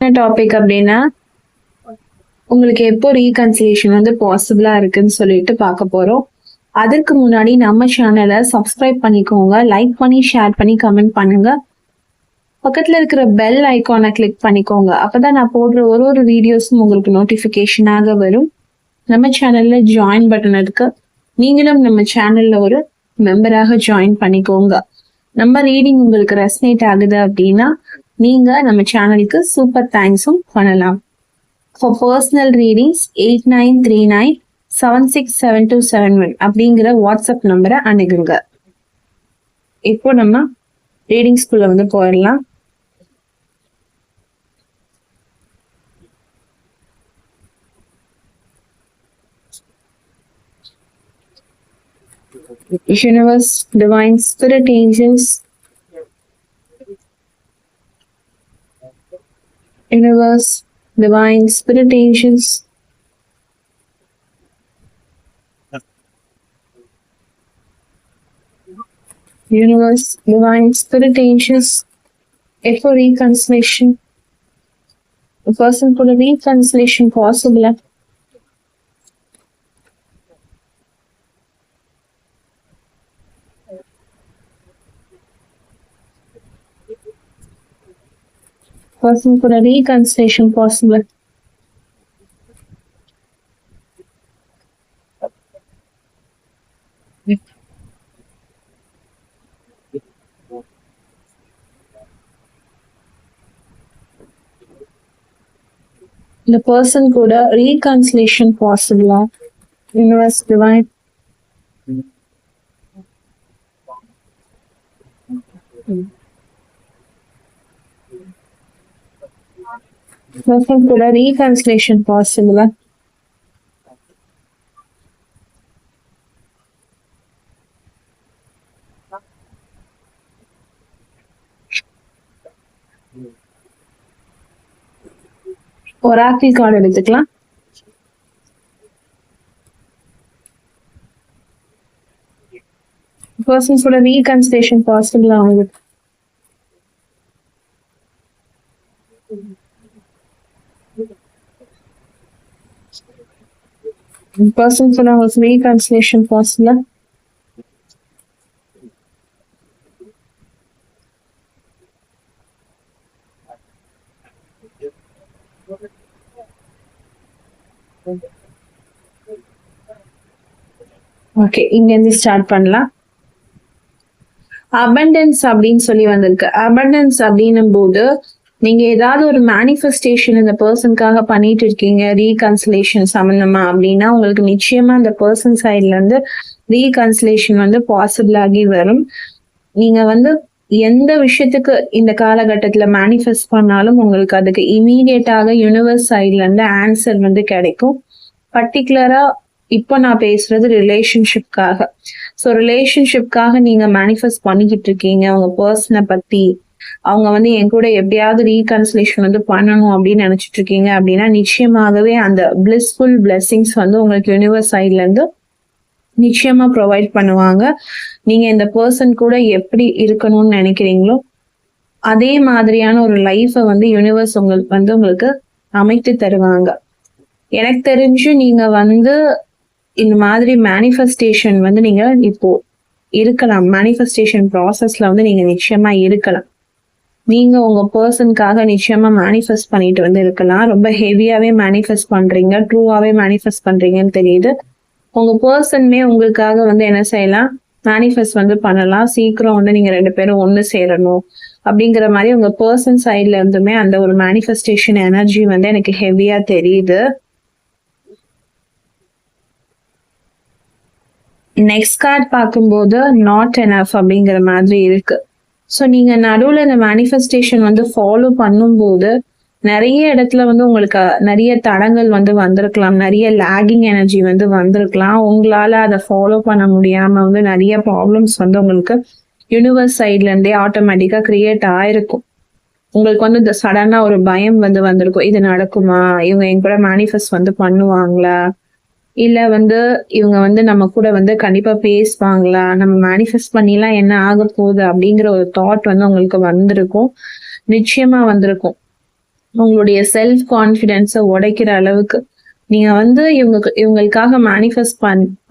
என்ன டாபிக் அப்படின்னா உங்களுக்கு எப்போ ரீகன்சிலேஷன் வந்து பாசிபிளா இருக்குன்னு சொல்லிட்டு பார்க்க போறோம். அதற்கு முன்னாடி நம்ம சேனலை சப்ஸ்கிரைப் பண்ணிக்கோங்க, லைக் பண்ணி ஷேர் பண்ணி கமெண்ட் பண்ணுங்க. பக்கத்துல இருக்கிற பெல் ஐகானை கிளிக் பண்ணிக்கோங்க. அப்பதான் நான் போடுற ஒரு வீடியோஸும் உங்களுக்கு நோட்டிபிகேஷனாக வரும். நம்ம சேனல்ல ஜாயின் பட்டன் இருக்கு, நீங்களும் நம்ம சேனல்ல ஒரு மெம்பராக ஜாயின் பண்ணிக்கோங்க. நம்ம ரீடிங் உங்களுக்கு ரெசனேட் ஆகுது அப்படின்னா நீங்க நம்ம சேனலுக்கு சூப்பர் தேங்க்ஸும் பண்ணலாம். For personal readings 8939767271 அப்படிங்கிற வாட்ஸ்அப் நம்பரை அணுகுங்க. இப்போ நம்ம ரீடிங்ஸ்குள்ள வந்து போயிடலாம். Universe, divine spirit angels, universe, divine spirit angels, universe, divine spirit angels, for reconciliation. A person for a reconciliation possible. Person for a reconciliation possible. The person could a reconciliation possible. Universe, divine. Person could a reconciliation possible. Oracle card எடுத்துக்கலாம். Persons for a reconciliation possible அவங்களுக்கு. Persons for a reconciliation possible. Okay, இங்க இருந்து start பண்ணலாம். Abundance அப்படின்னு சொல்லி வந்திருக்கு. Abundance அப்படின்னும் போது நீங்க ஏதாவது ஒரு மேனிஃபெஸ்டேஷன் இந்த பர்சனுக்காக பண்ணிட்டு இருக்கீங்க ரீகன்சிலேஷன் சம்பந்தமா அப்படின்னா உங்களுக்கு நிச்சயமா அந்த பர்சன் சைட்ல இருந்து ரீகன்சிலேஷன் வந்து பாசிபிள் ஆகி வரும். நீங்க வந்து எந்த விஷயத்துக்கு இந்த காலகட்டத்துல மேனிஃபெஸ்ட் பண்ணாலும் உங்களுக்கு அதுக்கு இமீடியட்டாக யூனிவர்ஸ் சைட்ல இருந்து ஆன்சர் வந்து கிடைக்கும். பர்டிகுலரா இப்போ நான் பேசுறது ரிலேஷன்ஷிப்காக. ஸோ ரிலேஷன்ஷிப்காக நீங்க மேனிஃபெஸ்ட் பண்ணிக்கிட்டு இருக்கீங்க உங்க பர்சனை பத்தி, அவங்க வந்து என் கூட எப்படியாவது ரீகன்சிலேஷன் வந்து பண்ணணும் அப்படின்னு நினைச்சிட்டு இருக்கீங்க அப்படின்னா நிச்சயமாகவே அந்த பிளிஸ்ஃபுல் பிளெஸிங்ஸ் வந்து உங்களுக்கு யூனிவர்ஸ் சைட்ல இருந்து நிச்சயமா ப்ரொவைட் பண்ணுவாங்க. நீங்க இந்த பர்சன் கூட எப்படி இருக்கணும்னு நினைக்கிறீங்களோ அதே மாதிரியான ஒரு லைஃபை வந்து யூனிவர்ஸ் உங்களுக்கு அமைத்து தருவாங்க. எனக்கு தெரிஞ்சு நீங்க வந்து இந்த மாதிரி மேனிஃபெஸ்டேஷன் வந்து நீங்க இப்போ இருக்கலாம். மேனிஃபெஸ்டேஷன் ப்ராசஸ்ல வந்து நீங்க நிச்சயமா இருக்கலாம். நீங்க உங்க பர்சனுக்காக நிச்சயமா மேனிஃபெஸ்ட் பண்ணிட்டு வந்து இருக்கலாம். ரொம்ப ஹெவியாவே மேனிஃபெஸ்ட் பண்றீங்க, ட்ரூவாவே மேனிஃபெஸ்ட் பண்றீங்கன்னு தெரியுது. உங்க பர்சனுமே உங்களுக்காக வந்து என்ன செய்யலாம், மேனிஃபெஸ்ட் வந்து பண்ணலாம். சீக்கிரம் வந்து நீங்க 2 பேரும் ஒண்ணு சேரணும் அப்படிங்கிற மாதிரி உங்க பர்சன் சைட்ல இருந்துமே அந்த ஒரு மேனிஃபெஸ்டேஷன் எனர்ஜி வந்து எனக்கு ஹெவியா தெரியுது. நெக்ஸ்ட் கார்ட் பார்க்கும்போது நாட் எனஃப் அப்படிங்கிற மாதிரி இருக்கு. ஸோ நீங்க நடுவில் இந்த மேனிஃபெஸ்டேஷன் வந்து ஃபாலோ பண்ணும்போது நிறைய இடத்துல வந்து உங்களுக்கு நிறைய தடங்கள் வந்து வந்திருக்கலாம், நிறைய லேகிங் எனர்ஜி வந்து வந்திருக்கலாம். உங்களால அதை ஃபாலோ பண்ண முடியாம வந்து நிறைய ப்ராப்ளம்ஸ் வந்து உங்களுக்கு யூனிவர்ஸ் சைட்ல இருந்தே ஆட்டோமேட்டிக்கா கிரியேட் ஆயிருக்கும். உங்களுக்கு வந்து இந்த சடனா ஒரு பயம் வந்து வந்திருக்கும், இது நடக்குமா, இவங்க என் கூட மேனிஃபெஸ்ட் வந்து பண்ணுவாங்களா, இல்ல வந்து இவங்க வந்து நம்ம கூட வந்து கண்டிப்பா பேசுவாங்களா, நம்ம மேனிஃபெஸ்ட் பண்ணிலாம் என்ன ஆக போகுது அப்படிங்கிற ஒரு தாட் வந்து உங்களுக்கு வந்திருக்கும், நிச்சயமா வந்திருக்கும். உங்களுடைய செல்ஃப் கான்ஃபிடென்ஸை உடைக்கிற அளவுக்கு நீங்க வந்து இவங்களுக்காக மேனிஃபெஸ்ட்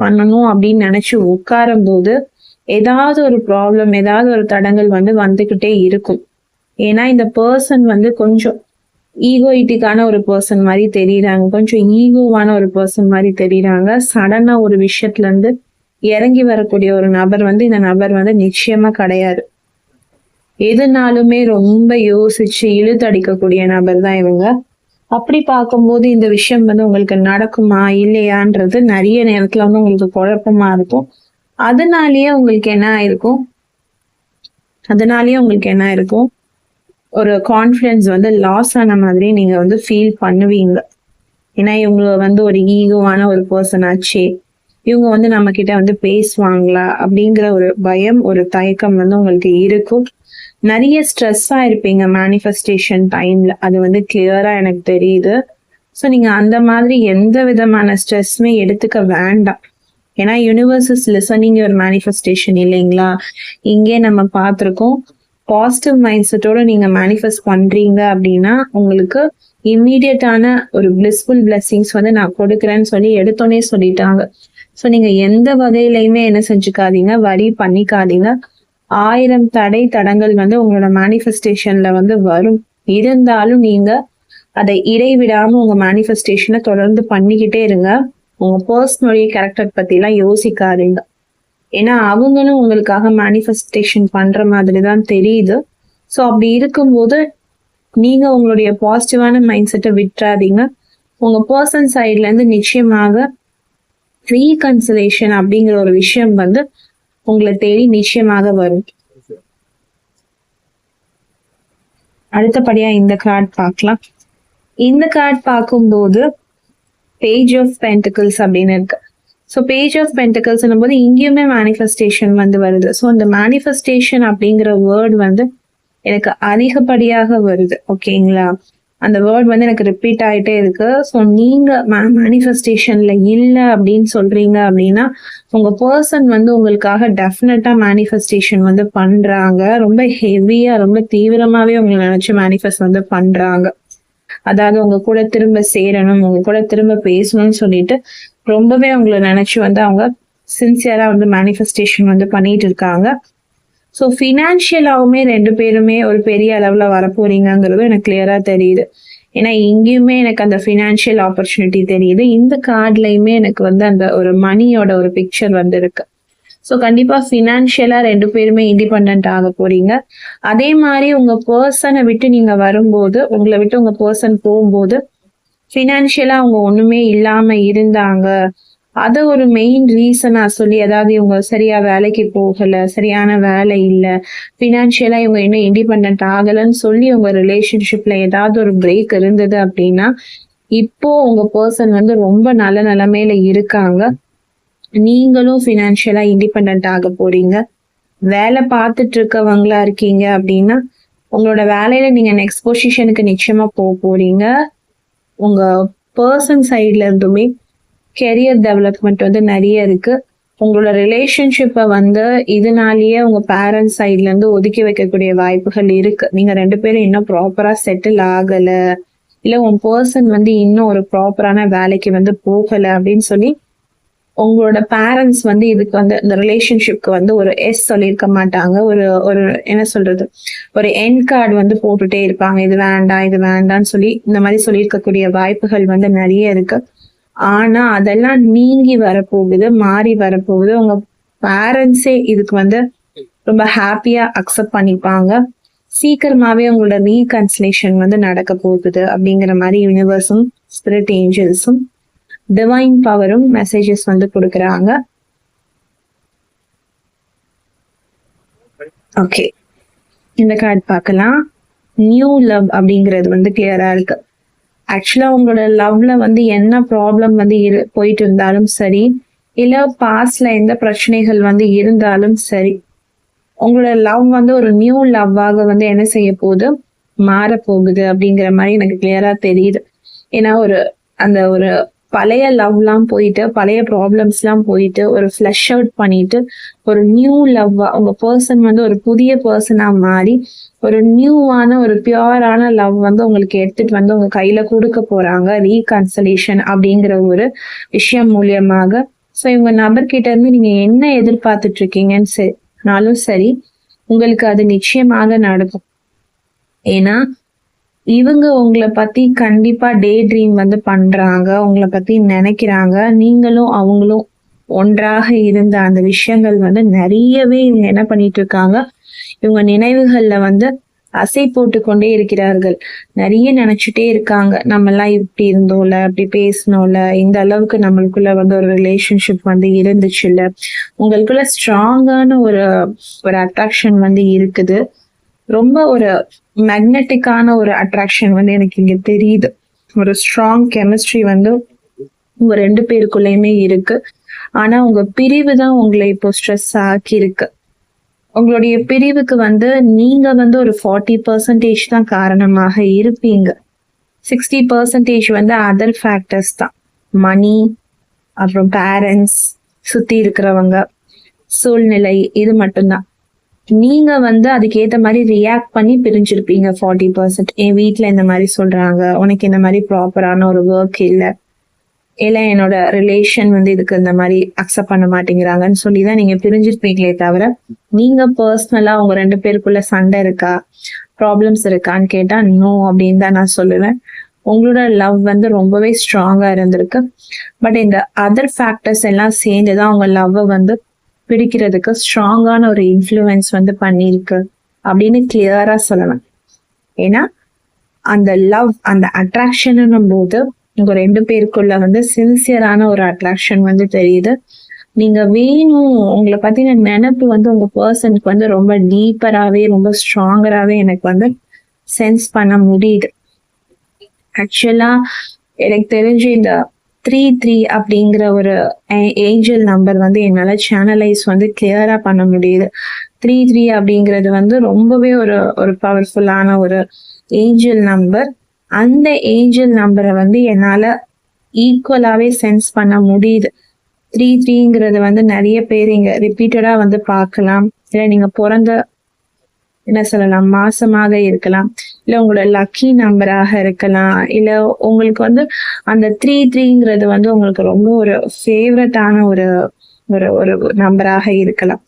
பண்ணணும் அப்படின்னு நினைச்சு உட்காரும் போது ஏதாவது ஒரு ப்ராப்ளம், ஏதாவது ஒரு தடங்கள் வந்து வந்துகிட்டே இருக்கும். ஏன்னா இந்த பர்சன் வந்து கொஞ்சம் ஈகோயிட்டிக்கான ஒரு பர்சன் மாதிரி தெரியுறாங்க, கொஞ்சம் ஈகோவான ஒரு பர்சன் மாதிரி தெரியுறாங்க. சடனா ஒரு விஷயத்துல இருந்து இறங்கி வரக்கூடிய ஒரு நபர் வந்து இந்த நபர் வந்து நிச்சயமா கிடையாது. எதுனாலுமே ரொம்ப யோசிச்சு இழுத்தடிக்கக்கூடிய நபர் தான் இவங்க. அப்படி பார்க்கும்போது இந்த விஷயம் வந்து உங்களுக்கு நடக்குமா இல்லையான்றது நிறைய நேரத்துல வந்து உங்களுக்கு குழப்பமா இருக்கும். அதனாலயே உங்களுக்கு என்ன இருக்கும், ஒரு கான்ஃபிடன்ஸ் வந்து லாஸ் ஆன மாதிரி நீங்க வந்து ஃபீல் பண்ணுவீங்க. ஏன்னா இவங்க வந்து ஒரு ஈகோவான ஒரு பர்சன் ஆச்சே, இவங்க வந்து நம்ம கிட்ட வந்து பேசுவாங்களா அப்படிங்கிற ஒரு பயம், ஒரு தயக்கம் வந்து உங்களுக்கு இருக்கும். நிறைய ஸ்ட்ரெஸ்ஸா இருப்பீங்க மேனிஃபெஸ்டேஷன் டைம்ல, அது வந்து கிளியரா எனக்கு தெரியுது. ஸோ நீங்க அந்த மாதிரி எந்த விதமான ஸ்ட்ரெஸ்ஸுமே எடுத்துக்க வேண்டாம். ஏன்னா universe is listening your manifestation இல்லைங்களா? இங்கே நம்ம பார்த்துருக்கோம், பாசிட்டிவ் மைண்ட் செட்டோட நீங்க மேனிஃபெஸ்ட் பண்றீங்க அப்படின்னா உங்களுக்கு இம்மீடியட்டான ஒரு பிளிஸ்ஃபுல் பிளெஸிங்ஸ் வந்து நான் கொடுக்குறேன்னு சொல்லி எடுத்தோன்னே சொல்லிட்டாங்க. ஸோ நீங்க எந்த வகையிலையுமே என்ன செஞ்சுக்காதீங்க, வரி பண்ணிக்காதீங்க. 1000 தடங்கள் வந்து உங்களோட மேனிஃபெஸ்டேஷன்ல வந்து வரும். இருந்தாலும் நீங்க அதை இடைவிடாம உங்க மேனிஃபெஸ்டேஷனை தொடர்ந்து பண்ணிக்கிட்டே இருங்க. உங்க பர்சனல் கேரக்டர் பத்தி எல்லாம் யோசிக்காதீங்க. ஏன்னா அவங்களும் உங்களுக்காக மேனிஃபெஸ்டேஷன் பண்ற மாதிரி தான் தெரியுது. ஸோ அப்படி இருக்கும்போது நீங்க உங்களுடைய பாசிட்டிவான மைண்ட் செட்டை விட்டுறாதீங்க. உங்க பர்சன் சைட்ல இருந்து நிச்சயமாக ரீகன்சிலேஷன் அப்படிங்கிற ஒரு விஷயம் வந்து உங்களை தேடி நிச்சயமாக வரும். அடுத்தபடியா இந்த கார்டு பார்க்கலாம். இந்த கார்டு பார்க்கும்போது பேஜ் ஆஃப் பென்டிகிள்ஸ் அப்படின்னு இருக்கு. ஸோ பேஜ் ஆஃப் பென்டிகிள்ஸ் போது இங்கேயுமே மேனிஃபெஸ்டேஷன் வந்து வருது. ஸோ இந்த மேனிஃபெஸ்டேஷன் அப்படிங்கிற வேர்டு வந்து எனக்கு அதிகப்படியாக வருது. ஓகேங்களா? அந்த வேர்ட் வந்து எனக்கு ரிப்பீட் ஆகிட்டே இருக்கு. ஸோ நீங்க மேனிஃபெஸ்டேஷன்ல இல்லை அப்படின்னு சொல்றீங்க அப்படின்னா உங்க பர்சன் வந்து உங்களுக்காக டெஃபினட்டா மேனிஃபெஸ்டேஷன் வந்து பண்றாங்க. ரொம்ப ஹெவியா, ரொம்ப தீவிரமாவே உங்களை நினைச்சு மேனிஃபெஸ்ட் வந்து பண்றாங்க. அதாவது உங்க கூட திரும்ப சேரணும், உங்க கூட திரும்ப பேசணும்னு சொல்லிட்டு ரொம்பவே உங்களை நினைச்சு வந்து அவங்க சின்சியரா வந்து மேனிஃபெஸ்டேஷன் வந்து பண்ணிட்டு இருக்காங்க. ஸோ ஃபினான்ஷியலாவுமே 2 பேருமே ஒரு பெரிய அளவுல வரப்போறீங்கிறது எனக்கு கிளியரா தெரியுது. ஏன்னா இங்கேயுமே எனக்கு அந்த ஃபினான்ஷியல் ஆப்பர்ச்சுனிட்டி தெரியுது. இந்த கார்ட்லயுமே எனக்கு வந்து அந்த ஒரு மணியோட ஒரு பிக்சர் வந்து இருக்கு. ஸோ கண்டிப்பா ஃபினான்ஷியலா 2 பேருமே இண்டிபெண்ட் ஆக போறீங்க. அதே மாதிரி உங்க பர்சனை விட்டு நீங்க வரும்போது, உங்களை விட்டு உங்க பர்சன் போகும்போது ஃபினான்ஷியலா அவங்க ஒண்ணுமே இல்லாம இருந்தாங்க, அதை ஒரு மெயின் ரீசனா சொல்லி, அதாவது இவங்க சரியா வேலைக்கு போகல, சரியான வேலை இல்லை, ஃபினான்ஷியலா இவங்க இன்னும் இண்டிபெண்ட் ஆகலைன்னு சொல்லி உங்க ரிலேஷன்ஷிப்ல ஏதாவது ஒரு பிரேக் இருந்தது அப்படின்னா இப்போ உங்க பர்சன் வந்து ரொம்ப நல்ல நிலைமையில இருக்காங்க. நீங்களும் ஃபினான்ஷியலா இண்டிபெண்ட் ஆக போறீங்க. வேலை பார்த்துட்டு இருக்கவங்களா இருக்கீங்க அப்படின்னா உங்களோட வேலையில நீங்க நெக்ஸ்ட் பொசிஷனுக்கு நிச்சயமா போக போறீங்க. உங்க பர்சன் சைட்ல இருந்துமே கெரியர் டெவலப்மெண்ட் வந்து நிறைய இருக்கு. உங்களோட ரிலேஷன்ஷிப்பை வந்து இதனாலேயே உங்க பேரண்ட்ஸ் சைட்ல இருந்து ஒதுக்கி வைக்கக்கூடிய வாய்ப்புகள் இருக்கு. நீங்க 2 பேரும் இன்னும் ப்ராப்பரா செட்டில் ஆகல, இல்ல உன் பர்சன் வந்து இன்னும் ஒரு ப்ராப்பரான வேலைக்கு வந்து போகல அப்படின்னு சொல்லி உங்களோட பேரண்ட்ஸ் வந்து இதுக்கு வந்து இந்த ரிலேஷன்ஷிப்க்கு வந்து ஒரு எஸ் சொல்லியிருக்க மாட்டாங்க. ஒரு ஒரு என்ன சொல்றது, ஒரு எண்ட் கார்டு வந்து போட்டுட்டே இருப்பாங்க, இது வேண்டாம் இது வேண்டாம்னு சொல்லி இந்த மாதிரி சொல்லியிருக்கக்கூடிய வாய்ப்புகள் வந்து நிறைய இருக்கு. ஆனா அதெல்லாம் நீங்கி வரப்போகுது, மாறி வரப்போகுது. உங்க பேரண்ட்ஸே இதுக்கு வந்து ரொம்ப ஹாப்பியா அக்செப்ட் பண்ணிப்பாங்க. சீக்கிரமாவே உங்களோட ரீகன்சிலேஷன் வந்து நடக்க போகுது அப்படிங்கிற மாதிரி யூனிவர்ஸும் ஸ்பிரிட் ஏஞ்சல்ஸும் டிவைன் பவரும் மெசேஜஸ் வந்து கொடுக்குறாங்க. ஓகே, இந்த கார்டு பார்க்கலாம். நியூ லவ் அப்படிங்கிறது வந்து கிளியரா இருக்கு. ஆக்சுவலா உங்களோட லவ்ல வந்து என்ன ப்ராப்ளம் வந்து போயிட்டு இருந்தாலும் சரி, இல்ல பாஸ்ட்ல எந்த பிரச்சனைகள் வந்து இருந்தாலும் சரி, உங்களோட லவ் வந்து ஒரு நியூ லவ்வாக வந்து என்ன செய்ய போகுது, மாறப்போகுது அப்படிங்கிற மாதிரி எனக்கு கிளியரா தெரியுது. ஏன்னா அந்த ஒரு பழைய லவ்லாம் போயிட்டு, பழைய ப்ராப்ளம்ஸ்லாம் போயிட்டு, ஒரு ஃப்ளஷ் அவுட் பண்ணிட்டு, ஒரு நியூ லவ்வா உங்க பெர்சன் வந்து ஒரு புதிய பெர்சனா மாறி, ஒரு நியூவான ஒரு பியூரான லவ் வந்து உங்களுக்கு எடுத்துட்டு வந்து உங்க கையில குடுக்க போறாங்க. ரீகன்சலேஷன் அப்படிங்கிற ஒரு விஷயம் மூலியமாக. ஸோ இவங்க நபர்கிட்ட இருந்து நீங்க என்ன எதிர்பார்த்துட்டு இருக்கீங்கன்னு சரி, உங்களுக்கு அது நிச்சயமாக நடக்கும். ஏன்னா இவங்க உங்களை பத்தி கண்டிப்பா டே ட்ரீம் வந்து பண்றாங்க, உங்களை பத்தி நினைக்கிறாங்க. நீங்களும் அவங்களும் ஒன்றாக இருந்த அந்த விஷயங்கள் வந்து நிறையவே இவங்க என்ன பண்ணிட்டு இருக்காங்க, இவங்க நினைவுகள்ல வந்து அசை போட்டு கொண்டே இருக்கிறார்கள். நிறைய நினைச்சுட்டே இருக்காங்க, நம்ம எல்லாம் இப்படி இருந்தோம்ல, இப்படி பேசணும்ல, இந்த அளவுக்கு நம்மளுக்குள்ள வந்து ஒரு ரிலேஷன்ஷிப் வந்து இருந்துச்சுல்ல, உங்களுக்குள்ள ஸ்ட்ராங்கான ஒரு ஒரு அட்ராக்ஷன் வந்து இருக்குது. ரொம்ப ஒரு மேக்னெட்டிக்கான ஒரு அட்ராக்ஷன் வந்து எனக்கு இங்க தெரியுது. ஒரு ஸ்ட்ராங் கெமிஸ்ட்ரி வந்து உங்க 2 பேருக்குள்ளயுமே இருக்கு. ஆனா உங்க பிரிவு தான் உங்களை இப்போ ஸ்ட்ரெஸ் ஆக்கி இருக்கு. உங்களுடைய பிரிவுக்கு வந்து நீங்க வந்து ஒரு 40% தான் காரணமாக இருப்பீங்க. 60% வந்து அதர் ஃபேக்டர்ஸ் தான். மணி, அப்புறம் பேரண்ட்ஸ், சுத்தி இருக்கிறவங்க, சூழ்நிலை, இது மட்டும்தான். நீங்க வந்து அதுக்கேத்த மாதிரி ரியாக்ட் பண்ணி பிரிஞ்சிருப்பீங்க 40%. என் வீட்ல இந்த மாதிரி சொல்றாங்க, உனக்கு இந்த மாதிரி ப்ராப்பரான ஒரு ஒர்க் இல்ல என்னோட ரிலேஷன் வந்து இதுக்கு இந்த மாதிரி அக்செப்ட் பண்ண மாட்டேங்கிறாங்கன்னு சொல்லிதான் நீங்க பிரிஞ்சிருப்பீங்களே தவிர, நீங்க பர்சனலா உங்க 2 பேருக்குள்ள சண்டை இருக்கா, ப்ராப்ளம்ஸ் இருக்கான்னு கேட்டா நோ அப்படின்னு தான் நான் சொல்லுவேன். உங்களோட லவ் வந்து ரொம்பவே ஸ்ட்ராங்கா இருந்திருக்கு. பட் இந்த அதர் ஃபேக்டர்ஸ் எல்லாம் சேர்ந்துதான் உங்க லவ் வந்து பிடிக்கிறதுக்கு ஸ்ட்ராங்கான ஒரு இன்ஃப்ளூயன்ஸ் வந்து பண்ணிருக்கு அப்படின்னு கிளியரா சொல்லலாம். ஏன்னா அந்த லவ், அந்த அட்ராக்ஷன் போது உங்க 2 பேருக்குள்ள வந்து சின்சியரான ஒரு அட்ராக்ஷன் வந்து தெரியுது. நீங்க வேணும், உங்களை பத்தின நினைப்பு வந்து உங்க பர்சனுக்கு வந்து ரொம்ப டீப்பராகவே ரொம்ப ஸ்ட்ராங்கராகவே எனக்கு வந்து சென்ஸ் பண்ண முடியுது. ஆக்சுவலா எனக்கு தெரிஞ்சு இந்த 33 அப்படிங்கிற ஒரு ஏஞ்சல் நம்பர் வந்து என்னால சேனலைஸ் வந்து கிளியரா பண்ண முடியுது. 33 அப்படிங்கிறது வந்து ரொம்பவே ஒரு ஒரு பவர்ஃபுல்லான ஒரு ஏஞ்சல் நம்பர். அந்த ஏஞ்சல் நம்பரை வந்து என்னால ஈக்குவலாவே சென்ஸ் பண்ண முடியுது. 33ங்கிறது வந்து நிறைய பேர் இங்க ரிப்பீட்டடா வந்து பார்க்கலாம். இல்ல நீங்க பிறந்த என்ன சொல்லலாம் மாசமாக இருக்கலாம், இல்ல உங்களோட லக்கி நம்பராக இருக்கலாம், இல்ல உங்களுக்கு வந்து அந்த 33ங்கிறது வந்து உங்களுக்கு ரொம்ப ஒரு ஃபேவரட்டான ஒரு ஒரு ஒரு நம்பராக இருக்கலாம்.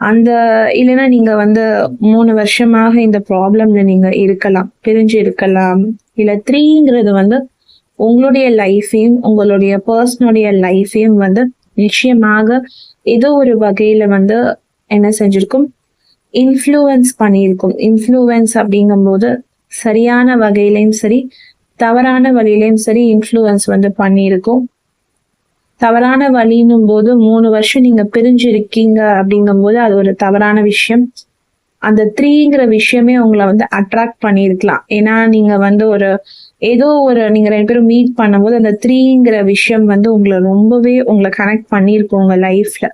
அந்த இல்லைன்னா நீங்க வந்து 3 வருஷமாக இந்த ப்ராப்ளம்ல நீங்க இருக்கலாம், பிரிஞ்சு இருக்கலாம். இல்ல 3ங்கிறது வந்து உங்களுடைய லைஃபையும் உங்களுடைய பர்சனுடைய லைஃபையும் வந்து நிச்சயமாக ஏதோ ஒரு வகையில வந்து என்ன செஞ்சிருக்கும், இன்ஃப்ளூயன்ஸ் பண்ணியிருக்கும். இன்ஃப்ளூயன்ஸ் அப்படிங்கும்போது சரியான வகையிலையும் சரி, தவறான வழியிலையும் சரி இன்ஃப்ளூயன்ஸ் வந்து பண்ணியிருக்கும். தவறான வழின்னும் போது 3 வருஷம் நீங்க பிரிஞ்சு இருக்கீங்க அப்படிங்கும்போது அது ஒரு தவறான விஷயம். அந்த 3ங்கிற விஷயமே உங்களை வந்து அட்ராக்ட் பண்ணியிருக்கலாம். ஏன்னா நீங்க வந்து ஒரு ஏதோ ஒரு நீங்க 2 பேரும் மீட் பண்ணும்போது அந்த 3ங்கிற விஷயம் வந்து உங்களை கனெக்ட் பண்ணியிருக்கும் உங்க லைஃப்ல.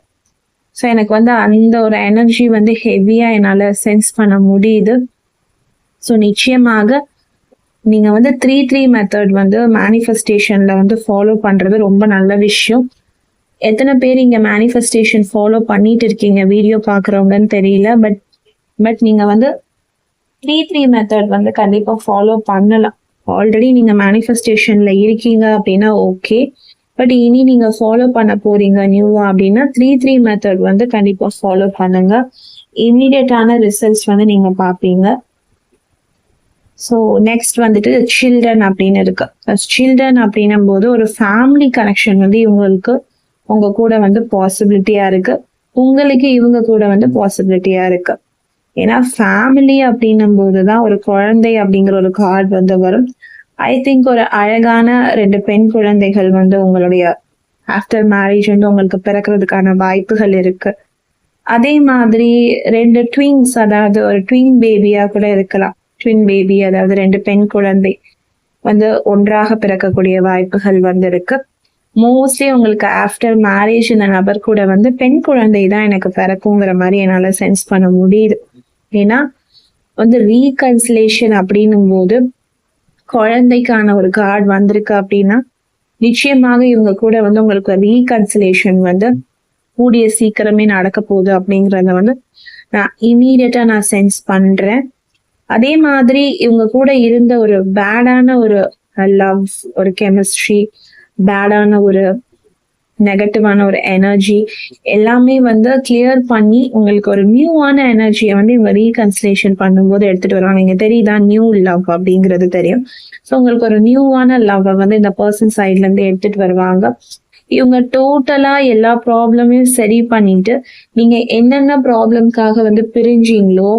ஸோ எனக்கு வந்து அந்த ஒரு எனர்ஜி வந்து ஹெவியா என்னால சென்ஸ் பண்ண முடியுது. ஸோ நிச்சயமாக நீங்க வந்து 3-3 மெத்தட் வந்து மேனிஃபெஸ்டேஷன்ல வந்து ஃபாலோ பண்றது ரொம்ப நல்ல விஷயம். எத்தனை பேர் இங்க மேனிஃபெஸ்டேஷன் ஃபாலோ பண்ணிட்டு இருக்கீங்க வீடியோ பாக்குறவங்கன்னு தெரியல. பட் நீங்க வந்து 3-3 மெத்தட் வந்து கண்டிப்பா ஃபாலோ பண்ணலாம். ஆல்ரெடி நீங்க மேனிஃபெஸ்டேஷன்ல இருக்கீங்க அப்படின்னா ஓகே. பட் இனி நீங்க ஃபாலோ பண்ண போறீங்க நியூவா அப்படின்னா 3-3 மெத்தட் வந்து கண்டிப்பா ஃபாலோ பண்ணுங்க. இமீடியட்டான ரிசல்ட்ஸ் வந்து நீங்க பாப்பீங்க. ஸோ நெக்ஸ்ட் வந்துட்டு சில்ட்ரன் அப்படின்னு இருக்கு. சில்ட்ரன் அப்படின்னும் போது ஒரு ஃபேமிலி கனெக்ஷன் வந்து இவங்களுக்கு உங்க கூட வந்து பாசிபிலிட்டியா இருக்கு, உங்களுக்கு இவங்க கூட வந்து பாசிபிலிட்டியா இருக்கு. ஏன்னா ஃபேமிலி அப்படின்னும் போதுதான் ஒரு குழந்தை அப்படிங்கிற ஒரு கார்டு வந்து வரும். ஐ திங்க் ஒரு அழகான 2 பெண் குழந்தைகள் வந்து உங்களுடைய ஆஃப்டர் மேரேஜ் வந்து உங்களுக்கு பிறக்கிறதுக்கான வாய்ப்புகள் இருக்கு. அதே மாதிரி 2 ட்வின்ஸ், அதாவது ஒரு ட்வின் பேபியா கூட இருக்கலாம். ட்வின் பேபி அதாவது 2 பெண் குழந்தை வந்து ஒன்றாக பிறக்கக்கூடிய வாய்ப்புகள் வந்து இருக்கு. மோஸ்ட்லி உங்களுக்கு ஆஃப்டர் மேரேஜ் இந்த நபர் கூட வந்து பெண் குழந்தை தான் எனக்கு பிறக்குங்கிற மாதிரி என்னால சென்ஸ் பண்ண முடியுது. ஏன்னா வந்து ரீகன்சிலேஷன் அப்படின்னும் போது குழந்தைக்கான ஒரு கார்டு வந்திருக்கு அப்படின்னா நிச்சயமாக இவங்க கூட வந்து உங்களுக்கு ரீகன்சிலேஷன் வந்து கூடிய சீக்கிரமே நடக்க போகுது அப்படிங்கறத வந்து நான் இமீடியட்டா நான் சென்ஸ் பண்றேன். அதே மாதிரி இவங்க கூட இருந்த ஒரு பேடான ஒரு லவ், ஒரு கெமிஸ்ட்ரி, பேடான ஒரு நெகட்டிவான ஒரு எனர்ஜி எல்லாமே வந்து கிளியர் பண்ணி உங்களுக்கு ஒரு நியூவான எனர்ஜியை வந்து இவங்க ரீகன்சிலேஷன் பண்ணும்போது எடுத்துட்டு வருவாங்க. இங்க தெரியுதா, நியூ லவ் அப்படிங்கிறது தெரியும். ஸோ உங்களுக்கு ஒரு நியூவான லவ்வை வந்து இந்த பர்சன் சைட்ல இருந்து எடுத்துட்டு வருவாங்க. இவங்க டோட்டலா எல்லா ப்ராப்ளமையும் சரி பண்ணிட்டு நீங்க என்னென்ன ப்ராப்ளம்காக வந்து பிரிஞ்சீங்களோ,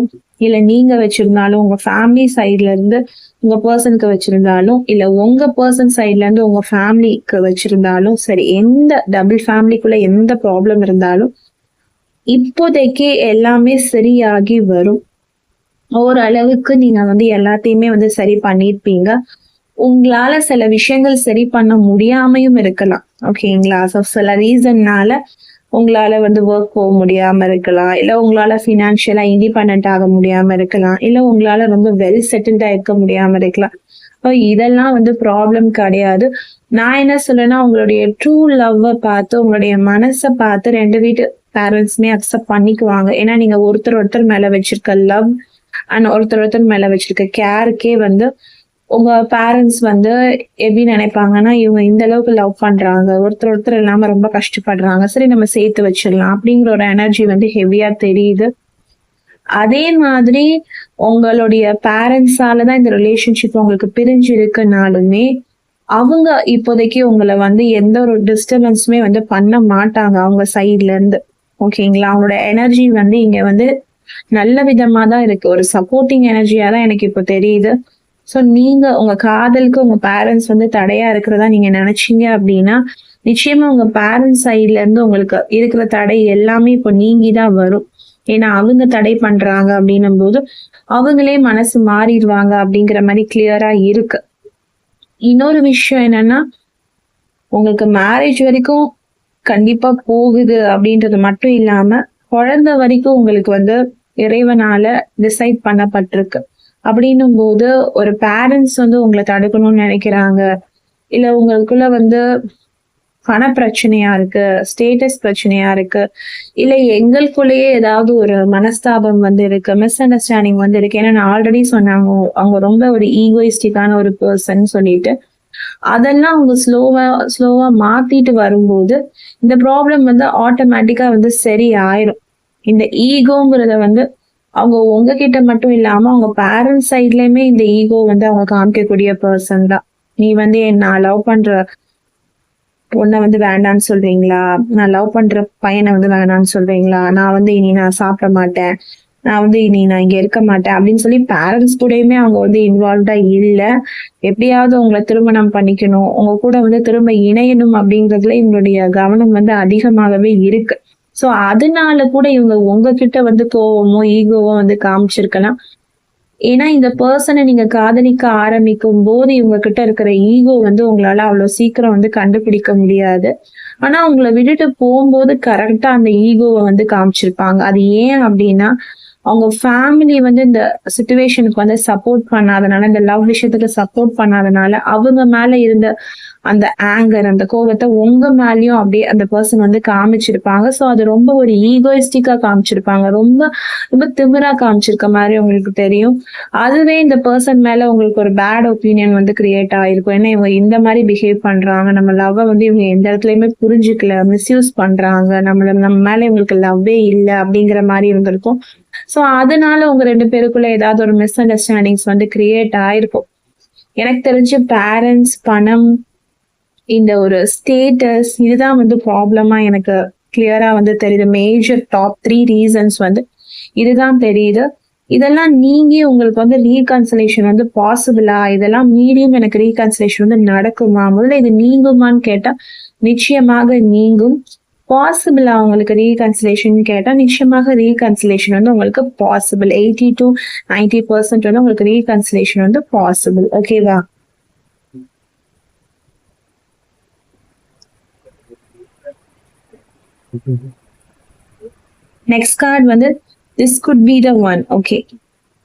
இல்ல நீங்க வச்சிருந்தாலும் உங்க ஃபேமிலி சைட்ல இருந்து உங்க பர்சனுக்கு வச்சிருந்தாலும், இல்ல உங்க பர்சன் சைட்ல இருந்து உங்க ஃபேமிலிக்கு வச்சிருந்தாலும் சரி, எந்த டபுள் ஃபேமிலிக்குள்ள எந்த ப்ராப்ளம் இருந்தாலும் இப்போதைக்கு எல்லாமே சரியாகி வரும். ஓரளவுக்கு நீங்க வந்து எல்லாத்தையுமே வந்து சரி பண்ணிருப்பீங்க. உங்களால சில விஷயங்கள் சரி பண்ண முடியாமையும் இருக்கலாம். ஓகேங்களா? ஸோ சில ரீசன்னால உங்களால வந்து ஒர்க் போக முடியாம இருக்கலாம். இல்ல உங்களால ஃபினான்ஷியலா இண்டிபெண்டன்ட் ஆக முடியாம இருக்கலாம். இல்ல உங்களால ரொம்ப வெல் செட்டில்டா இருக்க முடியாம இருக்கலாம். இதெல்லாம் வந்து ப்ராப்ளம் கிடையாது. நான் என்ன சொல்றேன்னா, உங்களுடைய ட்ரூ லவ்வ பார்த்து, உங்களுடைய மனச பார்த்து 2 வீட்டு பேரண்ட்ஸுமே அக்செப்ட் பண்ணிக்குவாங்க. ஏன்னா நீங்க ஒருத்தர் மேல வச்சிருக்க லவ் அண்ட் ஒருத்தர் மேல வச்சிருக்க கேருக்கே வந்து உங்க பேரண்ட்ஸ் வந்து எப்படி நினைப்பாங்கன்னா, இவங்க இந்த அளவுக்கு லவ் பண்றாங்க, ஒருத்தர் இல்லாம ரொம்ப கஷ்டப்படுறாங்க, சரி நம்ம சேர்த்து வச்சிடலாம் அப்படிங்கிற ஒரு எனர்ஜி வந்து ஹெவியா தெரியுது. அதே மாதிரி உங்களுடைய பேரண்ட்ஸால தான் இந்த ரிலேஷன்ஷிப் உங்களுக்கு பிரிஞ்சு இருக்குனாலுமே அவங்க இப்போதைக்கு உங்களை வந்து எந்த ஒரு டிஸ்டர்பன்ஸுமே வந்து பண்ண மாட்டாங்க அவங்க சைட்ல இருந்து. ஓகேங்களா? அவங்களோட எனர்ஜி வந்து இங்க வந்து நல்ல விதமா தான் இருக்கு. ஒரு சப்போர்ட்டிங் எனர்ஜியா தான் எனக்கு இப்போ தெரியுது. ஸோ நீங்க உங்க காதலுக்கு உங்க பேரண்ட்ஸ் வந்து தடையா இருக்கிறதா நீங்க நினைச்சீங்க அப்படின்னா, நிச்சயமா உங்க பேரண்ட்ஸ் சைட்ல இருந்து உங்களுக்கு இருக்கிற தடை எல்லாமே இப்போ நீங்கிதான் வரும். ஏன்னா அவங்க தடை பண்றாங்க அப்படின்னும் போது அவங்களே மனசு மாறிடுவாங்க அப்படிங்கிற மாதிரி கிளியரா இருக்கு. இன்னொரு விஷயம் என்னன்னா, உங்களுக்கு மேரேஜ் வரைக்கும் கண்டிப்பா போகுது அப்படின்றது மட்டும் இல்லாம, குழந்தை வரைக்கும் உங்களுக்கு வந்து இறைவனால டிசைட் பண்ணப்பட்டிருக்கு. அப்படின்னும் போது ஒரு பேரண்ட்ஸ் வந்து உங்களை தடுக்கணும்னு நினைக்கிறாங்க, இல்ல உங்களுக்குள்ள வந்து பண பிரச்சனையா இருக்கு, ஸ்டேட்டஸ் பிரச்சனையா இருக்கு, இல்ல எங்களுக்குள்ளேயே ஏதாவது ஒரு மனஸ்தாபம் வந்து இருக்கு, மிஸ் அண்டர்ஸ்டாண்டிங் வந்து இருக்கு. ஏன்னா நான் ஆல்ரெடி சொன்னாங்க, அவங்க ரொம்ப ஒரு ஈகோயிஸ்டிக்கான ஒரு பர்சன் சொல்லிட்டு அதெல்லாம் அவங்க ஸ்லோவா மாத்திட்டு வரும்போது இந்த ப்ராப்ளம் வந்து ஆட்டோமேட்டிக்கா வந்து சரி ஆயிரும். இந்த ஈகோங்கிறத வந்து அவங்க உங்ககிட்ட மட்டும் இல்லாம அவங்க பேரண்ட்ஸ் சைட்லயுமே இந்த ஈகோ வந்து அவங்க காமிக்கக்கூடிய பர்சன் தான். நீ வந்து நான் லவ் பண்ற பொண்ணை வந்து வேண்டான்னு சொல்றீங்களா, நான் லவ் பண்ற பையனை வந்து வேணான்னு சொல்றீங்களா, நான் வந்து இனி நான் சாப்பிட மாட்டேன், நான் வந்து இனி நான் இங்க இருக்க மாட்டேன் அப்படின்னு சொல்லி பேரண்ட்ஸ் கூடயுமே அவங்க வந்து இன்வால்வ்டா இல்ல. எப்படியாவது உங்களை திருமணம் பண்ணிக்கணும், உங்க கூட வந்து திரும்ப இணையணும் அப்படிங்கிறதுல இவங்களுடைய கவனம் வந்து அதிகமாகவே இருக்கு. சோ அதனால கூட இவங்க உங்ககிட்ட வந்து கோவமோ ஈகோவோ வந்து காமிச்சிருக்கலாம். ஏன்னா இந்த பர்சனை நீங்க காதலிக்க ஆரம்பிக்கும் போது இவங்க கிட்ட இருக்கிற ஈகோ வந்து உங்களால அவ்வளவு சீக்கிரம் வந்து கண்டுபிடிக்க முடியாது. ஆனா உங்களை விட்டுட்டு போகும்போது கரெக்டா அந்த ஈகோவை வந்து காமிச்சிருப்பாங்க. அது ஏன் அப்படின்னா, அவங்க ஃபேமிலி வந்து இந்த சிச்சுவேஷனுக்கு வந்து சப்போர்ட் பண்ணாதனால, இந்த லவ் விஷயத்துக்கு சப்போர்ட் பண்ணாதனால அவங்க மேல இருந்த அந்த ஆங்கர், அந்த கோபத்தை உங்க மேலயும் அப்படியே அந்த பர்சன் வந்து காமிச்சிருப்பாங்க. சோ அது ரொம்ப ஒரு ஈகோயிஸ்டிக்கா காமிச்சிருப்பாங்க, ரொம்ப ரொம்ப திமிரா காமிச்சிருக்க மாதிரி உங்களுக்கு தெரியும். அதுவே இந்த பர்சன் மேல உங்களுக்கு ஒரு பேட் ஒப்பீனியன் வந்து கிரியேட் ஆயிருக்கும். ஏன்னா இவங்க இந்த மாதிரி பிஹேவ் பண்றாங்க, நம்ம லவ்வை வந்து இவங்க எந்த இடத்துலயுமே புரிஞ்சுக்கல, மிஸ்யூஸ் பண்றாங்க, நம்ம மேல இவங்களுக்கு லவ்வே இல்லை அப்படிங்கிற மாதிரி இருந்திருக்கும். சோ அதனால உங்க 2 பேருக்குள்ள ஏதாவது ஒரு மிஸ் அண்டர்ஸ்டாண்டிங்ஸ் வந்து கிரியேட் ஆயிருக்கும். எனக்கு தெரிஞ்சு பேரண்ட்ஸ், பணம், இந்த ஒரு ஸ்டேட்டஸ் இதுதான் வந்து ப்ராப்ளமா எனக்கு கிளியரா வந்து தெரியுது. மேஜர் டாப் 3 ரீசன்ஸ் வந்து இதுதான் தெரியுது. இதெல்லாம் நீங்கி உங்களுக்கு வந்து ரீகன்சிலேஷன் வந்து பாசிபிளா, இதெல்லாம் மீறியும் எனக்கு ரீகன்சிலேஷன் வந்து நடக்குமா, முதல்ல இது நீங்குமான்னு கேட்டா நிச்சயமாக நீங்கும். பாசிபிளா உங்களுக்கு ரீகன்சிலேஷன் கேட்டா நிச்சயமாக ரீகன்சிலேஷன் வந்து உங்களுக்கு பாசிபிள். 80 to 90% வந்து உங்களுக்கு ரீகன்சிலேஷன் வந்து பாசிபிள். ஓகேவா? நெக்ஸ்ட் கார்டு வந்து this could be the one. Okay,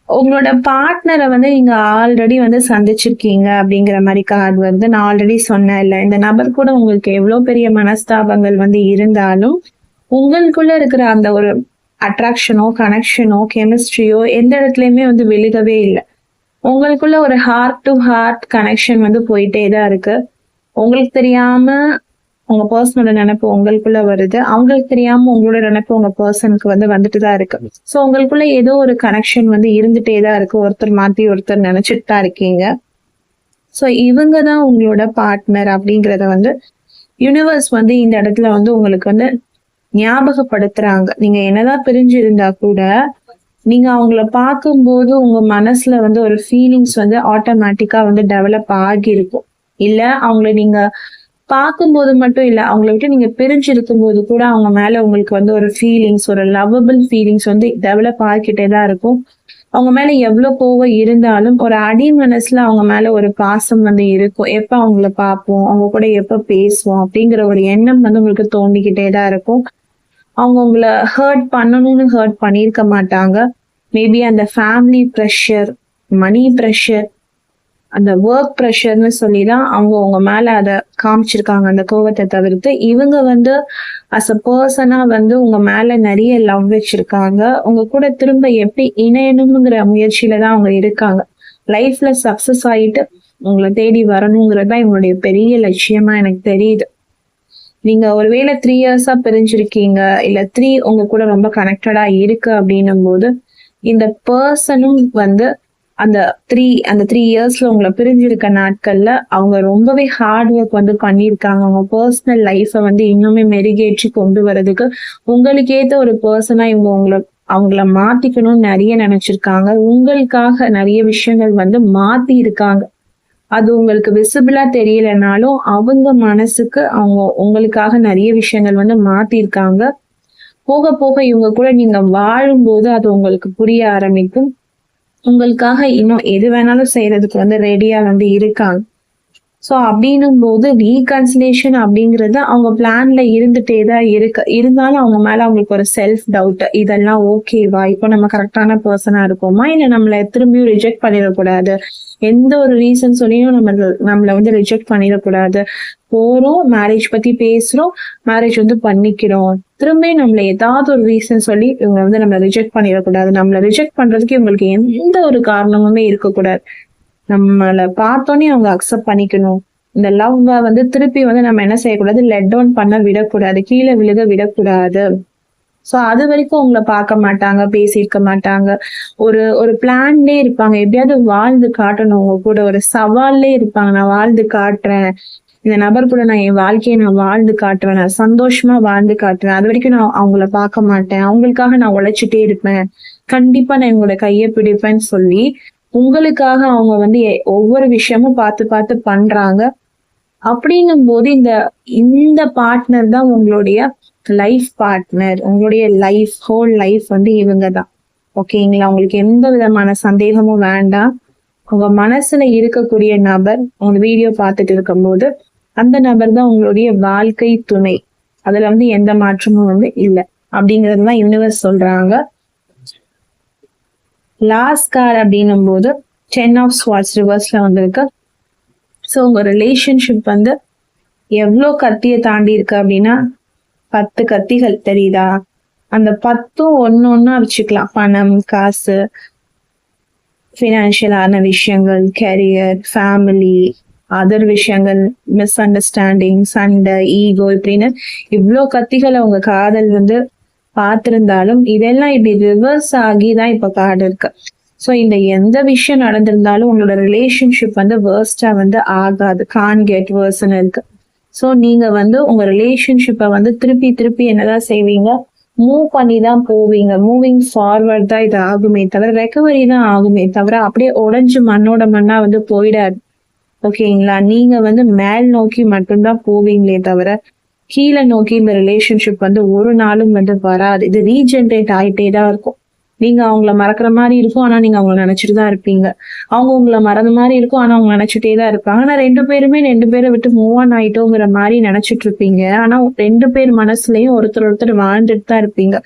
உங்களோட பார்ட்னரை வந்து நீங்க ஆல்ரெடி வந்து சந்திச்சிருக்கீங்க அப்படிங்கிற மாதிரி கார்டு வந்து நான் ஆல்ரெடி சொன்னேன் இல்ல, இந்த நபர் கூட உங்களுக்கு எவ்வளவு பெரிய மனஸ்தாபங்கள் வந்து இருந்தாலும் உங்களுக்குள்ள இருக்கிற அந்த ஒரு அட்ராக்ஷனோ கனெக்ஷனோ கெமிஸ்ட்ரியோ எந்த இடத்துலயுமே வந்து விழுகவே இல்லை. உங்களுக்குள்ள ஒரு ஹார்ட் டு ஹார்ட் கனெக்ஷன் வந்து போயிட்டே தான் இருக்கு. உங்களுக்கு தெரியாம உங்க பர்சனோட நினைப்பு உங்களுக்குள்ள வருது, அவங்களுக்கு தெரியாம உங்களோட நினைப்பு உங்க பர்சனுக்கு வந்து வந்துட்டு தான் இருக்கு. ஸோ உங்களுக்குள்ள ஏதோ ஒரு கனெக்ஷன் வந்து இருந்துட்டே தான் இருக்கு. ஒருத்தர் மாத்தி ஒருத்தர் நினைச்சிட்டு தான் இருக்கீங்க. ஸோ இவங்க தான் உங்களோட பார்ட்னர் அப்படிங்கிறத வந்து யூனிவர்ஸ் வந்து இந்த இடத்துல வந்து உங்களுக்கு வந்து ஞாபகப்படுத்துறாங்க. நீங்க என்னதான் பிரிஞ்சு இருந்தா கூட நீங்க அவங்கள பார்க்கும்போது உங்க மனசுல வந்து ஒரு ஃபீலிங்ஸ் வந்து ஆட்டோமேட்டிக்கா வந்து டெவலப் ஆகியிருக்கும். இல்ல அவங்கள நீங்க பார்க்கும்போது மட்டும் இல்ல, அவங்கள விட்டு நீங்க பிரிஞ்சு இருக்கும்போது கூட அவங்க மேல உங்களுக்கு வந்து ஒரு ஃபீலிங்ஸ், ஒரு லவ்வபிள் ஃபீலிங்ஸ் வந்து டெவலப் ஆகிக்கிட்டே தான் இருக்கும். அவங்க மேல எவ்வளவு கோவம் இருந்தாலும் ஒரு அடி மனசுல அவங்க மேல ஒரு பாசம் வந்து இருக்கும். எப்ப அவங்கள பார்ப்போம், அவங்க கூட எப்ப பேசுவோம் அப்படிங்கிற ஒரு எண்ணம் வந்து உங்களுக்கு தோண்டிக்கிட்டே தான் இருக்கும். அவங்க உங்களை ஹர்ட் பண்ணணும்னு ஹர்ட் பண்ணியிருக்க மாட்டாங்க. மேபி அந்த ஃபேமிலி ப்ரெஷர், மணி ப்ரெஷர், அந்த ஒர்க் ப்ரெஷர்னு சொல்லிதான் அவங்க உங்க மேல அதை காமிச்சிருக்காங்க. அந்த கோவத்தை தவிர்த்து இவங்க வந்து அஸ் அ பர்சனா வந்து உங்க மேல நிறைய லவ் வச்சிருக்காங்க. உங்க கூட திரும்ப எப்படி இணையணுங்கிற முயற்சியில தான் அவங்க இருக்காங்க. லைஃப்ல சக்சஸ் ஆயிட்டு உங்களை தேடி வரணுங்கிறது தான் இவங்களுடைய பெரிய லட்சியமா எனக்கு தெரியுது. நீங்க ஒருவேளை 3 இயர்ஸா பிரிஞ்சிருக்கீங்க, இல்ல 3 உங்க கூட ரொம்ப கனெக்டடா இருக்கு அப்படின்னும் போது இந்த பர்சனும் வந்து அந்த 3 இயர்ஸ்ல உங்களை பிரிஞ்சிருக்க நாட்கள்ல அவங்க ரொம்பவே ஹார்ட் ஒர்க் வந்து பண்ணியிருக்காங்க. அவங்க பர்சனல் லைஃபை வந்து இன்னுமே மெருகேற்றி கொண்டு வர்றதுக்கு உங்களுக்கு ஏத்த ஒரு பர்சனா இவங்க அவங்கள மாத்திக்கணும்னு நிறைய நினைச்சிருக்காங்க. உங்களுக்காக நிறைய விஷயங்கள் வந்து மாத்தி இருக்காங்க. அது உங்களுக்கு விசிபிளா தெரியலனாலும் அவங்க மனசுக்கு அவங்க உங்களுக்காக நிறைய விஷயங்கள் வந்து மாத்திருக்காங்க. போக போக இவங்க கூட நீங்க வாழும்போது அது உங்களுக்கு புரிய ஆரம்பிக்கும். உங்களுக்காக இன்னும் எது வேணாலும் செய்யறதுக்கு வந்து ரெடியா வந்து இருக்காங்க. ஸோ அப்படின்னும் போது ரீகன்சிலேஷன் அப்படிங்கிறது அவங்க பிளான்ல இருந்துட்டே தான் இருக்கு. இருந்தாலும் அவங்க மேல அவங்களுக்கு ஒரு செல்ஃப் டவுட், இதெல்லாம் ஓகேவா, இப்போ நம்ம கரெக்டான பர்சனா இருக்கோமா, இல்லை நம்மளை திரும்பியும் ரிஜெக்ட் பண்ணிடக்கூடாது, எந்த ஒரு ரீசன் சொல்லியும் நம்மளை வந்து ரிஜெக்ட் பண்ணிடக்கூடாது, போறோம் மேரேஜ் பத்தி பேசுறோம், மேரேஜ் வந்து பண்ணிக்கிறோம், திரும்பி நம்மள ஏதாவது ஒரு ரீசன் சொல்லி இவங்க வந்து நம்மளை ரிஜெக்ட் பண்ணிடக்கூடாது. நம்மளை ரிஜெக்ட் பண்றதுக்கு இவங்களுக்கு எந்த ஒரு காரணமுமே இருக்கக்கூடாது. நம்மளை பார்த்தோன்னே அவங்க அக்செப்ட் பண்ணிக்கணும். இந்த லவ் வந்து திருப்பி வந்து நம்ம என்ன செய்யக்கூடாது, லெட் டவுன் பண்ண விடக்கூடாது, கீழே விழுக விடக்கூடாது. ஸோ அது வரைக்கும் உங்களை பார்க்க மாட்டாங்க, பேசியிருக்க மாட்டாங்க. ஒரு ஒரு பிளான்லேயே இருப்பாங்க, எப்படியாவது வாழ்ந்து காட்டணும். உங்க கூட ஒரு சவால்லே இருப்பாங்க, நான் வாழ்ந்து காட்டுறேன், இந்த நபர் கூட நான் என் வாழ்க்கையை நான் வாழ்ந்து காட்டுவேன், நான் சந்தோஷமா வாழ்ந்து காட்டுவேன், அது வரைக்கும் நான் அவங்கள பார்க்க மாட்டேன், அவங்களுக்காக நான் உழைச்சிட்டே இருப்பேன், கண்டிப்பா நான் எங்களோட கையை பிடிப்பேன்னு சொல்லி உங்களுக்காக அவங்க வந்து ஒவ்வொரு விஷயமும் பார்த்து பார்த்து பண்றாங்க. அப்படின்னும் போது இந்த பார்ட்னர் தான் உங்களுடைய லைஃப் பார்ட்னர். உங்களுடைய ஹோல் லைஃப் வந்து இவங்க தான். ஓகேங்களா? உங்களுக்கு எந்த விதமான சந்தேகமும் வேண்டாம். உங்க மனசுல இருக்கக்கூடிய நபர் உங்க வீடியோ பார்த்துட்டு இருக்கும்போது அந்த நபர் தான் உங்களுடைய வாழ்க்கை துணை. அதுல வந்து எந்த மாற்றமும் வந்து இல்லை அப்படிங்கிறது தான் யூனிவர்ஸ் சொல்றாங்க. லாஸ்ட் கார்டு அப்படின்னும் போது 10 ஆஃப் ஸ்வார்ட்ஸ் ரிவர்ஸ்ல வந்திருக்கு. ஸோ உங்க ரிலேஷன்ஷிப் வந்து எவ்வளோ கத்தியை தாண்டி இருக்கு அப்படின்னா 10 கத்திகள் தெரியுதா? அந்த 10ம் ஒன்னொன்னா வச்சுக்கலாம். பணம், காசு, ஃபினான்ஷியலான விஷயங்கள், கெரியர், ஃபேமிலி, அதர் விஷயங்கள், மிஸ் அண்டர்ஸ்டாண்டிங், சண்டை, ஈகோ, இப்படின்னு இவ்வளோ கத்திகளை உங்க காதல் வந்து பார்த்திருந்தாலும் இதெல்லாம் இப்படி ரிவர்ஸ் ஆகி தான் இப்ப கார்டு இருக்கு. ஸோ இந்த எந்த விஷயம் நடந்திருந்தாலும் உங்களோட ரிலேஷன்ஷிப் வந்து வேர்ஸ்டா வந்து ஆகாது, கான் கெட் வேர்ஸ்ன்னு இருக்கு. ஸோ நீங்க வந்து உங்க ரிலேஷன்ஷிப்பை வந்து திருப்பி திருப்பி என்னதான் செய்வீங்க, மூவ் பண்ணி தான் போவீங்க. மூவிங் ஃபார்வர்ட் தான் இது ஆகுமே தவிர ரெக்கவரி தான் ஆகுமே தவிர அப்படியே உடஞ்சு மண்ணோட மண்ணா வந்து போயிடாது. ஓகேங்களா? நீங்க வந்து மேல் நோக்கி மட்டும்தான் போவீங்களே தவிர கீழே நோக்கி இந்த ரிலேஷன்ஷிப் வந்து ஒரு நாளும் வந்து வராது. இது ரீஜென்ரேட் ஆகிட்டே தான் இருக்கும். நீங்க அவங்கள மறக்கிற மாதிரி இருக்கும், ஆனா நீங்க அவங்கள நினைச்சிட்டு தான் இருப்பீங்க. அவங்க உங்களை மறந்த மாதிரி இருக்கும், ஆனா அவங்க நினைச்சிட்டே தான் இருப்பாங்க. ஆனா 2 பேரை விட்டு மூவ் ஆன் ஆயிட்டோங்கிற மாதிரி நினைச்சிட்டு இருப்பீங்க. ஆனா 2 பேர் மனசுலயும் ஒருத்தர் வாழ்ந்துட்டு தான் இருப்பீங்க.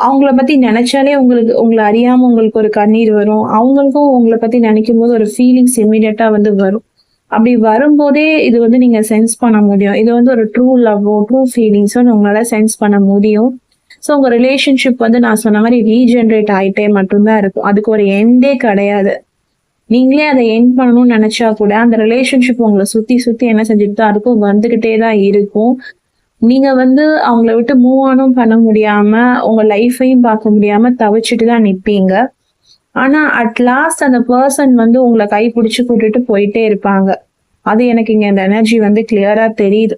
அவங்கள பத்தி நினைச்சாலே உங்களை அறியாம உங்களுக்கு ஒரு கண்ணீர் வரும். அவங்களுக்கும் உங்களை பத்தி நினைக்கும் போது ஒரு ஃபீலிங்ஸ் இமீடியட்டா வந்து வரும். அப்படி வரும்போதே இது வந்து நீங்க சென்ஸ் பண்ண முடியும். இது வந்து ஒரு ட்ரூ லவ்வோ ட்ரூ ஃபீலிங்ஸோ உங்களால சென்ஸ் பண்ண முடியும். ஸோ உங்க ரிலேஷன்ஷிப் வந்து நான் சொன்ன மாதிரி ரீஜென்ரேட் ஆயிட்டே மட்டும்தான் இருக்கும். அதுக்கு ஒரு எண்டே கிடையாது. நீங்களே அதை எண்ட் பண்ணணும்னு நினைச்சா கூட அந்த ரிலேஷன்ஷிப் உங்களை சுத்தி சுத்தி என்ன செஞ்சுட்டு தான் இருக்கும், வந்துகிட்டே தான் இருக்கும். நீங்க வந்து அவங்கள விட்டு மூவ் ஆனும் பண்ண முடியாம உங்க லைஃபையும் பார்க்க முடியாம தவிச்சுட்டு தான் நிற்பீங்க. ஆனா அட் லாஸ்ட் அந்த பர்சன் வந்து உங்களை கை பிடிச்சு கூட்டிட்டு போயிட்டே இருப்பாங்க. அது எனக்கு இங்க இந்த எனர்ஜி வந்து கிளியரா தெரியுது.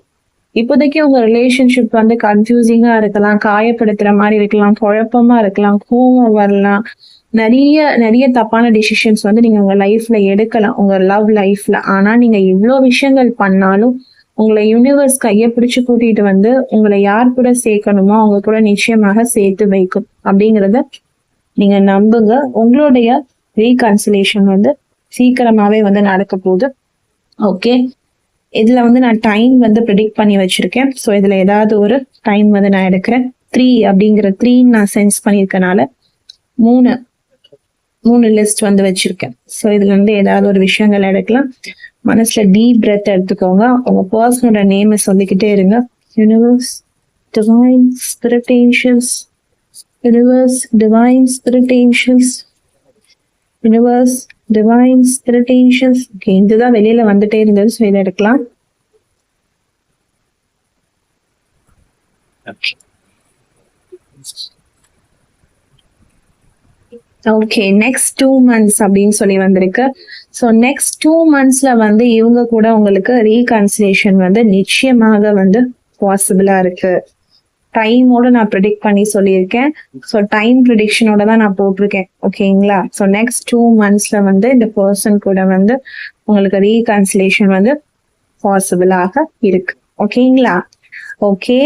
இப்போதைக்கு உங்க ரிலேஷன்ஷிப் வந்து கன்ஃபியூசிங்கா இருக்கலாம், காயப்படுத்துற மாதிரி இருக்கலாம், குழப்பமா இருக்கலாம், கோவம் வரலாம், நிறைய நிறைய தப்பான டிசிஷன்ஸ் வந்து நீங்க உங்க லைஃப்ல எடுக்கலாம், உங்க லவ் லைஃப்ல. ஆனா நீங்க இவ்வளோ விஷயங்கள் பண்ணாலும் உங்களை யூனிவர்ஸ் கையை பிடிச்சு கூட்டிட்டு வந்து உங்களை யார் கூட சேர்க்கணுமோ அவங்க கூட நிச்சயமாக சேர்த்து வைக்கும் அப்படிங்கிறத நீங்க நம்புங்க. உங்களுடைய ரீகன்சிலேஷன் வந்து சீக்கிரமாவே வந்து நடக்க போகுது. ஓகே, இதுல வந்து நான் டைம் வந்து ப்ரெடிக்ட் பண்ணி வச்சிருக்கேன். ஸோ இதுல ஏதாவது ஒரு டைம் வந்து நான் எடுக்கிறேன். 3 அப்படிங்கிற 3 நான் சென்ஸ் பண்ணியிருக்கனால மூணு லிஸ்ட் வந்து வச்சிருக்கேன். ஸோ இதுல இருந்து ஏதாவது ஒரு விஷயங்கள் எடுக்கலாம். மனசுல டீப் பிரெத் எடுத்துக்கோங்க. உங்க பர்சனோட நேமை சொல்லிக்கிட்டே இருங்க. Universe, divine spirit angels, universe, divine spirit angels, universe, divine spirit angels. Okay, இதுதான் வெளியில வந்துட்டே இருந்தது. ஸோ இதை எடுக்கலாம். ஓகே, நெக்ஸ்ட் 2 months அப்படின்னு சொல்லி வந்திருக்கு. ஸோ நெக்ஸ்ட் 2 monthsல வந்து இவங்க கூட உங்களுக்கு ரீகன்சிலேஷன் வந்து நிச்சயமாக வந்து பாசிபிளா இருக்கு. டைமோட நான் ப்ரெடிக்ட் பண்ணி சொல்லியிருக்கேன். ஸோ டைம் ப்ரெடிக்ஷனோட தான் நான் போட்டிருக்கேன். ஓகேங்களா? ஸோ நெக்ஸ்ட் 2 monthsல வந்து இந்த பர்சன் கூட வந்து உங்களுக்கு ரீகன்சிலேஷன் வந்து பாசிபிளாக இருக்கு. ஓகேங்களா? ஓகே,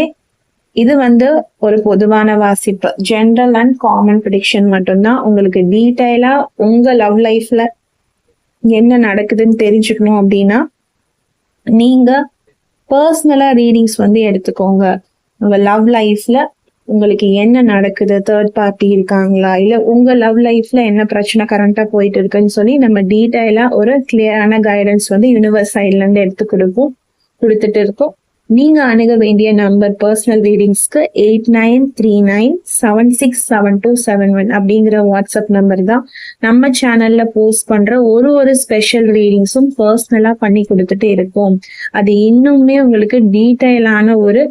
இது வந்து ஒரு பொதுவான வாசிப்பு, ஜென்ரல் அண்ட் காமன் ப்ரெடிக்ஷன் மட்டும்தான். உங்களுக்கு டீட்டெயிலா உங்க லவ் லைஃப்ல என்ன நடக்குதுன்னு தெரிஞ்சுக்கணும் அப்படின்னா நீங்க பர்சனலா ரீடிங்ஸ் வந்து எடுத்துக்கோங்க. உங்க லவ் லைஃப்ல உங்களுக்கு என்ன நடக்குது, தேர்ட் பார்ட்டி இருக்காங்களா, இல்ல உங்க லவ் லைஃப்ல என்ன பிரச்சனை கரண்டா போயிட்டு இருக்குன்னு சொல்லி நம்ம டீட்டெயிலா ஒரு கிளியரான கைடன்ஸ் வந்து யூனிவர்ஸ் சைட்ல இருந்து கொடுத்துட்டு இருக்கோம். நீங்க அணுக வேண்டிய நம்பர் பர்சனல் ரீடிங்ஸ்க்கு 8939767271 அப்படிங்கிற வாட்ஸ்அப் நம்பர் தான். நம்ம சேனல்ல போஸ்ட் பண்ற ஒரு ஸ்பெஷல் ரீடிங்ஸும் பர்சனலா பண்ணி கொடுத்துட்டு இருக்கோம். அது இன்னுமே உங்களுக்கு டீட்டெயிலான ஒரு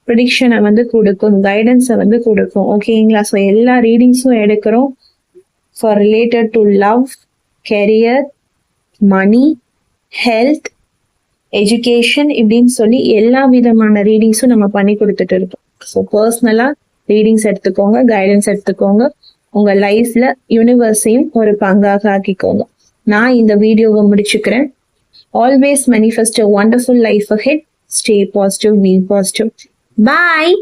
ப்ரெடிக்ஷனை வந்து கொடுக்கும், கைடன்ஸை வந்து கொடுக்கும். ஓகேங்களா? ஸோ எல்லா ரீடிங்ஸும் எடுக்கிறோம் for related to love, career, money, health, education இப்படின்னு சொல்லி எல்லா விதமான ரீடிங்ஸும் நம்ம பண்ணி கொடுத்துட்டு இருக்கோம். ஸோ பர்சனலா ரீடிங்ஸ் எடுத்துக்கோங்க, கைடன்ஸ் எடுத்துக்கோங்க. உங்க லைஃப்ல யூனிவர்ஸையும் ஒரு பங்காக ஆக்கிக்கோங்க. நான் இந்த வீடியோவை முடிச்சுக்கிறேன். Always manifest a wonderful life ahead. Stay positive, be positive. Bye.